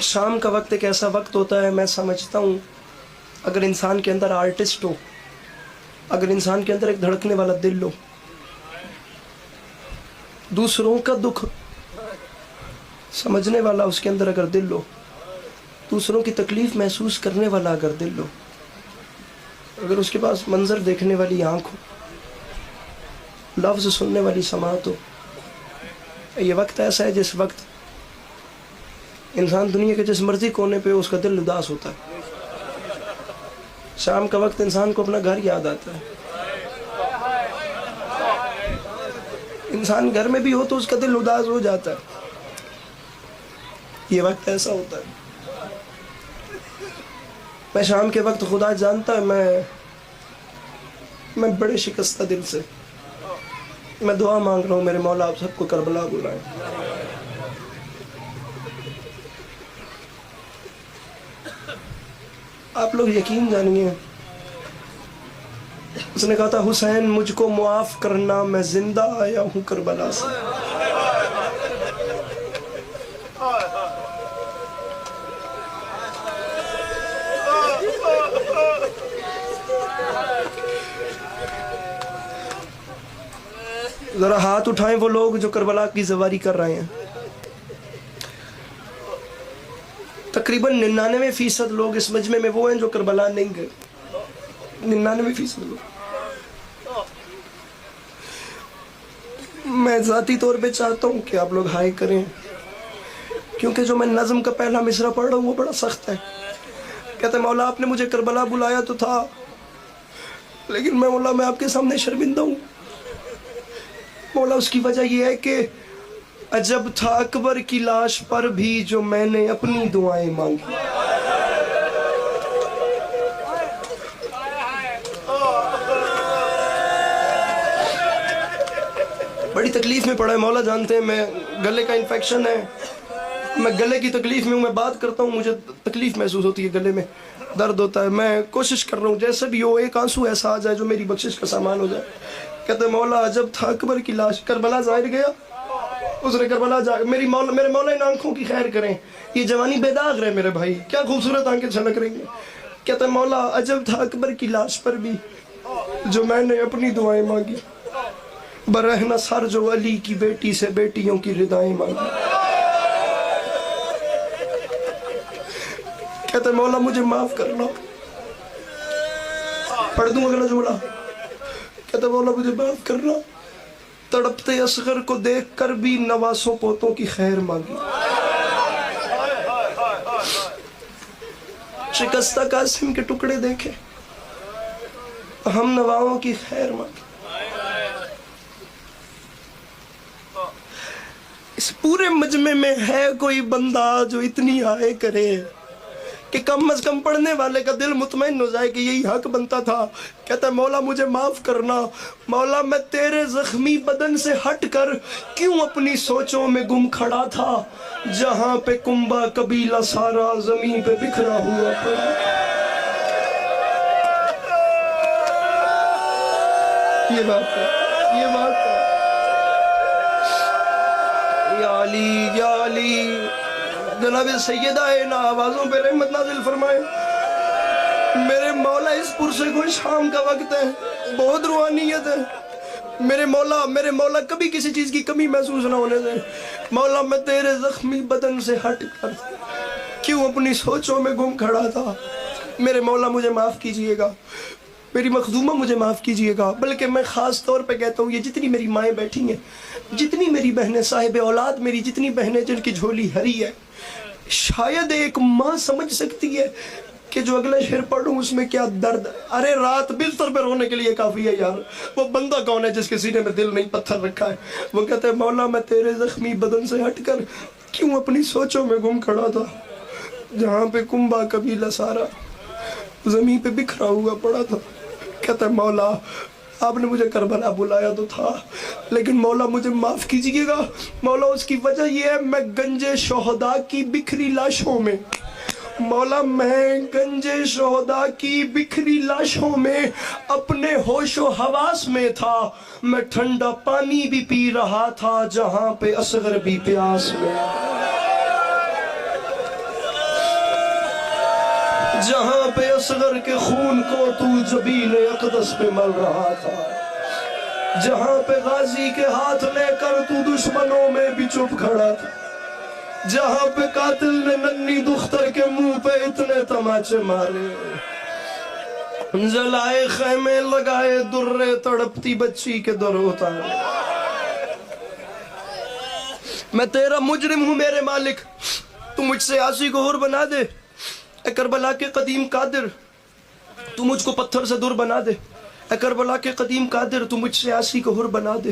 شام کا وقت ایک ایسا وقت ہوتا ہے، میں سمجھتا ہوں اگر انسان کے اندر آرٹسٹ ہو، اگر انسان کے اندر ایک دھڑکنے والا دل ہو، دوسروں کا دکھ سمجھنے والا اس کے اندر اگر دل ہو، دوسروں کی تکلیف محسوس کرنے والا اگر دل ہو، اگر اس کے پاس منظر دیکھنے والی آنکھ ہو، لفظ سننے والی سماعت ہو، یہ وقت ایسا ہے جس وقت انسان دنیا کے جس مرضی کونے پہ اس کا دل اداس ہوتا ہے۔ شام کا وقت انسان کو اپنا گھر یاد آتا ہے، انسان گھر میں بھی ہو تو اس کا دل اداس ہو جاتا ہے۔ یہ وقت ایسا ہوتا ہے۔ میں شام کے وقت خدا جانتا ہے میں بڑے شکستہ دل سے میں دعا مانگ رہا ہوں، میرے مولا آپ سب کو کربلا بلائیں۔ آپ لوگ یقین جانیے، اس نے کہا تھا حسین مجھ کو معاف کرنا، میں زندہ آیا ہوں کربلا سے۔ ذرا ہاتھ اٹھائیں وہ لوگ جو کربلا کی زواری کر رہے ہیں۔ تقریباً 99% لوگ اس مجمع میں وہ ہیں جو کربلا نہیں گئے، 99% لوگ۔ میں ذاتی طور پہ چاہتا ہوں کہ آپ لوگ ہائے کریں، کیونکہ جو میں نظم کا پہلا مصرع پڑھ رہا ہوں وہ بڑا سخت ہے۔ کہتے ہیں مولا آپ نے مجھے کربلا بلایا تو تھا، لیکن مولا میں آپ کے سامنے شرمندہ ہوں۔ مولا اس کی وجہ یہ ہے کہ عجب تھا اکبر کی لاش پر بھی جو میں نے اپنی دعائیں مانگی۔ بڑی تکلیف میں پڑا ہے، مولا جانتے ہیں میں گلے کا انفیکشن ہے، میں گلے کی تکلیف میں ہوں، میں بات کرتا ہوں مجھے تکلیف محسوس ہوتی ہے، گلے میں درد ہوتا ہے۔ میں کوشش کر رہا ہوں جیسے بھی ہو ایک آنسو ایسا آ جائے جو میری بخشش کا سامان ہو جائے۔ کہتے ہیں مولا عجب تھا اکبر کی لاش، کربلا ظاہر گیا، اس نے کربلا میرے مولا ان آنکھوں کی خیر کریں، یہ جوانی بے داغ رہے میرے بھائی، کیا خوبصورت آنکھیں چھلک رہی ہیں۔ کہتے ہیں مولا عجب تھا اکبر کی لاش پر بھی جو میں نے اپنی دعائیں مانگی، برہنہ سر جو علی کی بیٹی سے بیٹیوں کی ردائیں مانگی۔ کہتے ہیں مولا مجھے معاف کرنا، پڑھ دوں اگلا جملہ۔ کہتے ہیں مولا مجھے معاف کرنا، تڑپتے اصغر کو دیکھ کر بھی نواسوں پوتوں کی خیر مانگی۔ شکستہ قاسم کے ٹکڑے دیکھے، ہم نواؤں کی خیر مانگی۔ اس پورے مجمع میں ہے کوئی بندہ جو اتنی آئے کرے کہ کم از کم پڑھنے والے کا دل مطمئن ہو جائے کہ یہی حق بنتا تھا۔ کہتا ہے مولا مجھے معاف کرنا، مولا میں تیرے زخمی بدن سے ہٹ کر کیوں اپنی سوچوں میں گم کھڑا تھا، جہاں پہ کنبہ قبیلہ سارا زمین پہ بکھرا ہوا پڑا۔ یہ بات ہے، یہ بات ہے۔ یا علی یا علی، جناب سیدہ ان آوازوں پہ رحمت نازل فرمائے۔ میرے مولا اس پرسے کو شام کا وقت ہے، بہت روحانیت ہے۔ میرے مولا کبھی کسی چیز کی کمی محسوس نہ ہونے دے۔ مولا میں تیرے زخمی بدن سے ہٹ کر کیوں اپنی سوچوں میں گم کھڑا تھا۔ میرے مولا مجھے معاف کیجئے گا، میری مخدومہ مجھے معاف کیجئے گا، بلکہ میں خاص طور پہ کہتا ہوں یہ جتنی میری مائیں بیٹھی ہیں، جتنی میری بہنیں صاحب اولاد، میری جتنی بہنیں جن کی جھولی ہری ہے، شاید ایک ماں سمجھ سکتی ہے کہ جو اگلا شعر پڑھوں اس میں کیا درد ہے۔ ارے رات بستر پہ رونے کے لیے کافی ہے یار، وہ بندہ کون ہے جس کے سینے میں دل نہیں پتھر رکھا ہے۔ وہ کہتے ہیں مولا میں تیرے زخمی بدن سے ہٹ کر کیوں اپنی سوچوں میں گم کھڑا تھا، جہاں پہ کنبہ قبیلہ سارا زمین پہ بکھرا ہوا پڑا تھا۔ کہتا ہے مولا آپ نے مجھے کربلا بلایا تو تھا، لیکن مولا مجھے معاف کیجئے گا۔ مولا اس کی وجہ یہ ہے میں گنجے شہداء کی بکھری لاشوں میں، مولا میں گنجے شہداء کی بکھری لاشوں میں اپنے ہوش و حواس میں تھا، میں ٹھنڈا پانی بھی پی رہا تھا جہاں پہ اصغر بھی پیاس میں۔ جہاں پہ اصغر کے خون کو تو جبین اقدس پہ مل رہا تھا، جہاں پہ غازی کے ہاتھ لے کر تو دشمنوں میں بھی چپ کھڑا تھا، جہاں پہ قاتل نے ننھی دختر کے منہ پہ اتنے تماچے مارے، جلائے خیمے لگائے درے تڑپتی بچی کے در اتارے۔ میں تیرا مجرم ہوں میرے مالک، تو مجھ سے آسی کو حور بنا دے، اے کربلا کے قدیم قادر تو مجھ کو پتھر سے در بنا دے، اے کربلا کے قدیم قادر تو مجھ سے آسی کو حور بنا دے۔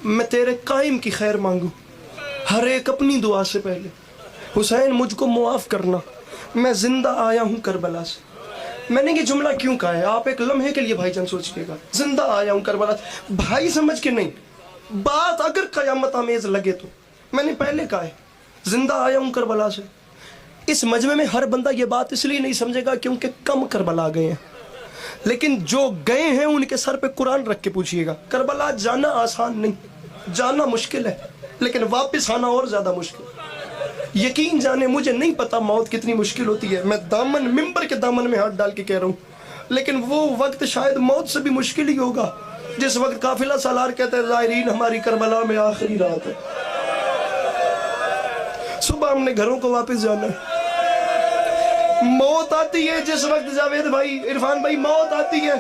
میں تیرے قائم کی خیر مانگوں، ہر ایک اپنی دعا سے پہلے۔ حسین مجھ کو معاف کرنا، میں زندہ آیا ہوں کربلا سے۔ میں نے یہ جملہ کیوں کہا ہے آپ ایک لمحے کے لیے بھائی جان سوچئے گا، زندہ آیا ہوں کربلا سے، بھائی سمجھ کے نہیں، بات اگر قیامت آمیز لگے تو میں نے پہلے کہا ہے زندہ آیا ہوں کربلا سے۔ اس مجمع میں ہر بندہ یہ بات اس لیے نہیں سمجھے گا کیونکہ کم کربلا گئے ہیں، لیکن جو گئے ہیں ان کے سر پہ قرآن رکھ کے پوچھئے گا۔ کربلا جانا آسان نہیں، جانا مشکل ہے، لیکن واپس آنا اور زیادہ مشکل۔ یقین جانے مجھے نہیں پتا موت کتنی مشکل ہوتی ہے، میں دامن ممبر کے دامن میں ہاتھ ڈال کے کہہ رہا ہوں، لیکن وہ وقت شاید موت سے بھی مشکل ہی ہوگا جس وقت قافلہ سالار کہتے ہیں زائرین ہماری کربلا میں آخری رات ہے، صبح ہم نے گھروں کو واپس جانا ہے۔ موت آتی ہے جس وقت جاوید بھائی، عرفان بھائی، موت آتی ہے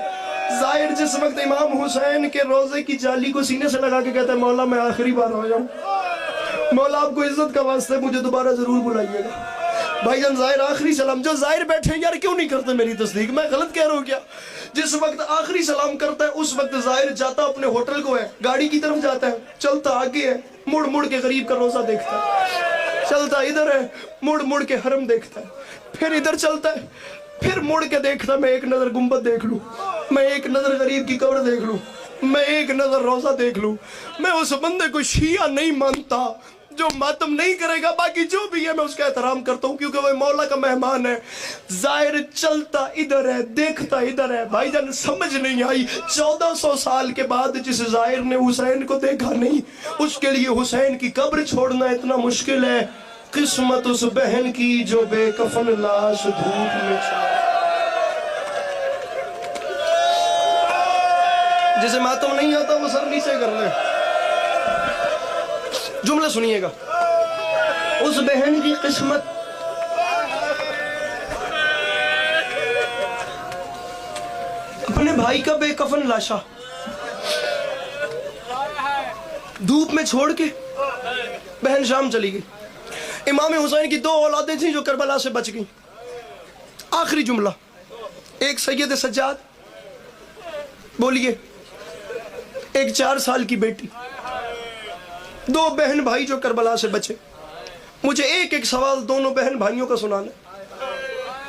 ظاہر جس وقت امام حسین کے روزے کی جالی کو سینے سے لگا کے کہتا ہے مولا میں آخری بار ہو جاؤں، مولا آپ کو عزت کا واسطہ ہے مجھے دوبارہ ضرور بلائیے گا۔ بھائی جان ظاہر آخری سلام، جو ظاہر بیٹھے ہیں یار کیوں نہیں کرتے میری تصدیق، میں غلط کہہ رہا ہوں کیا؟ جس وقت آخری سلام کرتا ہے اس وقت ظاہر جاتا اپنے ہوٹل کو ہے، گاڑی کی طرف جاتا ہے، چلتا آگے ہے، مڑ مڑ کے غریب کا روزہ دیکھتا ہے، چلتا ادھر ہے، مڑ مڑ کے حرم دیکھتا ہے، پھر ادھر چلتا ہے، پھر مڑ کے دیکھتا میں ایک نظر گنبد دیکھ لوں، میں ایک نظر غریب کی قبر دیکھ لوں، میں ایک نظر روزہ دیکھ لوں۔ میں اس بندے کو شیعہ نہیں مانتا جو ماتم نہیں کرے گا، باقی جو بھی ہے میں اس کا احترام کرتا ہوں کیونکہ وہ مولا کا مہمان ہے۔ ظاہر چلتا ادھر ہے، دیکھتا ادھر ہے۔ بھائی جان سمجھ نہیں آئی، 1400 سال کے بعد جس ظاہر نے حسین کو دیکھا نہیں، اس کے لیے حسین کی قبر چھوڑنا اتنا مشکل ہے۔ قسمت اس بہن کی جو بے کفن لاش دھوپ میں چھائے۔ جسے ماتم نہیں آتا وہ سر نیچے کر لے۔ جملہ سنیے گا، اس بہن کی قسمت اپنے بھائی کا بے کفن لاشا دھوپ میں چھوڑ کے بہن شام چلی گئی۔ امام حسین کی 2 اولادیں تھیں جو کربلا سے بچ گئیں۔ آخری جملہ، ایک سید سجاد، بولیے، ایک 4 سال کی بیٹی، 2 بہن بھائی جو کربلا سے بچے۔ مجھے ایک ایک سوال دونوں بہن بھائیوں کا سنانا،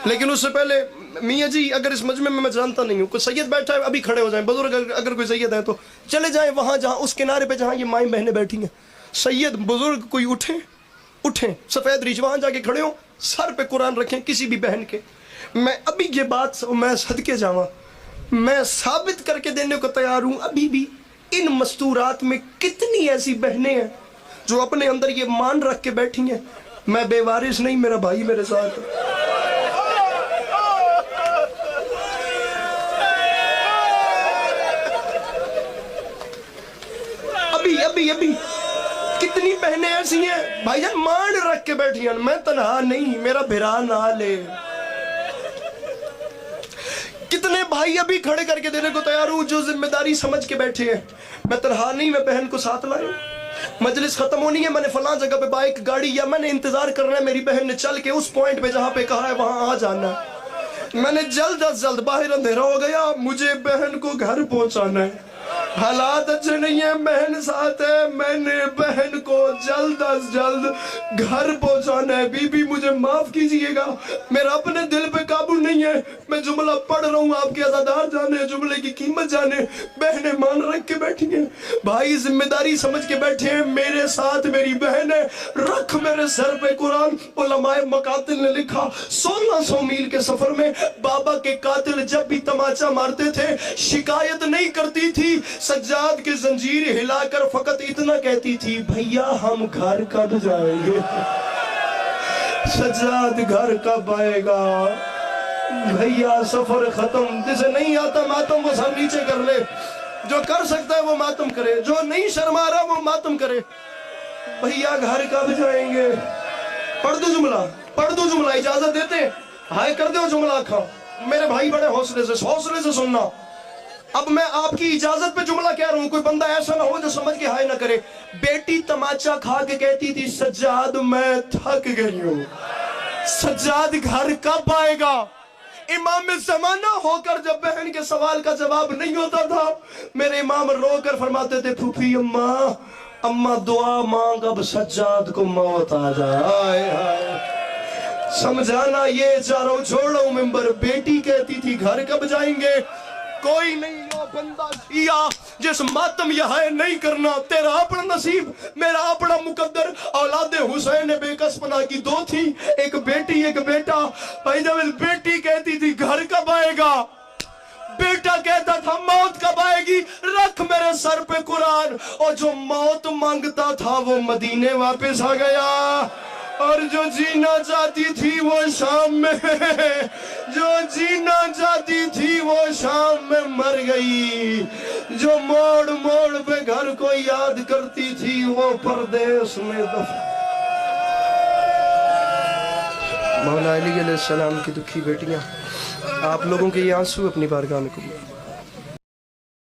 لیکن اس سے پہلے میاں جی اگر اس مجمع میں جانتا نہیں ہوں، کوئی سید بیٹھا ہے ابھی کھڑے ہو جائیں، بزرگ اگر کوئی سید ہے تو چلے جائیں وہاں جہاں اس کنارے پہ جہاں یہ مائیں بہنیں بیٹھی ہیں۔ سید بزرگ کوئی اٹھیں سفید ریچھ وہاں جا کے کھڑے ہوں، سر پہ قرآن رکھیں کسی بھی بہن کے۔ میں ابھی یہ بات میں صدقے جاواں، میں ثابت کر کے دینے کو تیار ہوں، ابھی بھی ان مستورات میں کتنی ایسی بہنیں ہیں جو اپنے اندر یہ مان رکھ کے بیٹھی ہیں میں بے وارث نہیں، میرا بھائی میرے ساتھ ہے۔ ابھی کتنی بہنیں ایسی ہیں بھائی جان مان رکھ کے بیٹھی ہیں، میں تنہا نہیں، میرا بھرا نہ لے۔ کتنے بھائی ابھی کھڑے کر کے دینے کو تیار ہوں جو ذمہ داری سمجھ کے بیٹھے ہیں، میں تنہا نہیں، میں بہن کو ساتھ لائے۔ مجلس ختم ہونی ہے، میں نے فلاں جگہ پہ بائک گاڑی یا میں نے انتظار کرنا ہے، میری بہن نے چل کے اس پوائنٹ پہ جہاں پہ کہا ہے وہاں آ جانا ہے۔ میں نے جلد از جلد، باہر اندھیرا ہو گیا، مجھے بہن کو گھر پہنچانا ہے، حالات اچھے نہیں ہیں، بہن ساتھ ہے، میں نے بہن کو جلد از جلد گھر پہنچانا ہے۔ بی بی مجھے معاف کیجئے گا، میرا اپنے دل پہ قابو نہیں ہے، میں جملہ پڑھ رہا ہوں، آپ کے عزادار جانے، جملے کی قیمت جانے۔ بہنیں مان رکھ کے بیٹھی ہیں، بھائی ذمہ داری سمجھ کے بیٹھے ہیں، میرے ساتھ میری بہن ہے، رکھ میرے سر پہ قرآن۔ علماء مقاتل نے لکھا 1600 میل کے سفر میں بابا کے قاتل جب بھی تماچا مارتے تھے شکایت نہیں کرتی تھی، سجاد کی زنجیر ہلا کر فقط اتنا کہتی تھی، بھیا ہم گھر کب جائیں گے، سجاد گھر کب آئے گا۔ بھیا سفر ختم. جسے نہیں آتا ماتم وہ سر نیچے کر لے. جو کر سکتا ہے وہ ماتم کرے, جو نہیں شرما رہا وہ ماتم کرے. بھیا گھر کب جائیں گے؟ پڑھ دو جملہ اجازت دیتے ہائے کر دو جملہ کھا. میرے بھائی بڑے حوصلے سے سننا. اب میں آپ کی اجازت پہ جملہ کہہ رہا ہوں, کوئی بندہ ایسا نہ ہو جو سمجھ کے ہائے نہ کرے. بیٹی تماچا کھا کے کہتی تھی سجاد میں تھک گئی ہوں. سجاد گھر کب آئے گا؟ امام زمانہ ہو کر جب بہن کے سوال کا جواب نہیں ہوتا تھا, میرے امام رو کر فرماتے تھے پھوپھی اماں دعا مانگ اب سجاد کو موت آ جائے. سمجھانا یہ چاہ رہا ہوں, چھوڑ رہا ہوں ممبر. بیٹی کہتی تھی گھر کب جائیں گے؟ کوئی نہیں وہ بندہ شیعہ جس ماتم یہ ہے نہیں کرنا. تیرا اپنا نصیب, میرا اپنا مقدر. اولاد حسین بے کس پناہ کی دو تھی, ایک بیٹی ایک بیٹا. بھائی جب بیٹی کہتی تھی گھر کب آئے گا, بیٹا کہتا تھا موت کب آئے گی. رکھ میرے سر پہ قرآن. اور جو موت مانگتا تھا وہ مدینے واپس آ گیا. اور جو جینا چاہتی تھی وہ شام میں, جو جینا چاہتی تھی وہ شام میں مر گئی. جو موڑ موڑ پہ گھر کو یاد کرتی تھی وہ پردیس میں دفن. مولا علی علیہ السلام کی دکھی بیٹیاں, آپ لوگوں کے یہ آنسو اپنی بارگاہ میں قبول